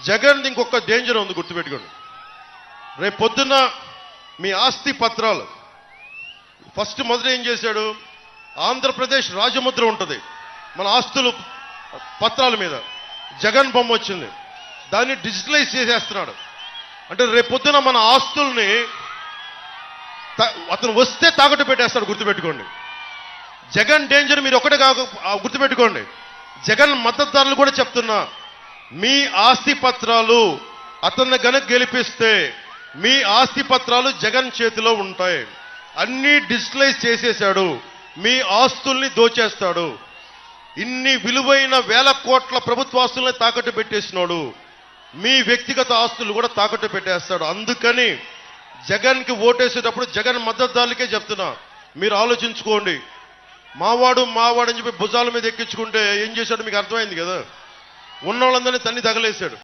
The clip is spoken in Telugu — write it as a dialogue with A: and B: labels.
A: జగన్ ఇంకొక డేంజర్ ఉంది, గుర్తుపెట్టుకోండి. రేపు పొద్దున్న మీ ఆస్తి పత్రాలు ఫస్ట్ మొదట ఏం చేశాడు, ఆంధ్రప్రదేశ్ రాజముద్ర ఉంటుంది మన ఆస్తులు పత్రాల మీద, జగన్ బొమ్మ వచ్చింది, దాన్ని డిజిటలైజ్ చేసేస్తున్నాడు. అంటే రేపు పొద్దున మన ఆస్తుల్ని అతను వస్తే తాకట్టు పెట్టేస్తాడు, గుర్తుపెట్టుకోండి. జగన్ డేంజర్ మీరు ఒకటే గుర్తుపెట్టుకోండి. జగన్ మద్దతుదారులు కూడా చెప్తున్నా, మీ ఆస్తి పత్రాలు అతన్ని గనక గెలిపిస్తే మీ ఆస్తి పత్రాలు జగన్ చేతిలో ఉంటాయి. అన్నీ డిజిటలైజ్ చేసేశాడు, మీ ఆస్తుల్ని దోచేస్తాడు. ఇన్ని విలువైన వేల కోట్ల ప్రభుత్వ ఆస్తుల్ని తాకట్టు పెట్టేసినాడు, మీ వ్యక్తిగత ఆస్తులు కూడా తాకట్టు పెట్టేస్తాడు. అందుకని జగన్కి ఓటేసేటప్పుడు జగన్ మద్దతుదారులకే చెప్తున్నా, మీరు ఆలోచించుకోండి. మావాడు అని చెప్పి భుజాల మీద ఎక్కించుకుంటే ఏం చేశాడు మీకు అర్థమైంది కదా. ఉన్న వాళ్ళందరినీ తన్ని తగలేశాడు.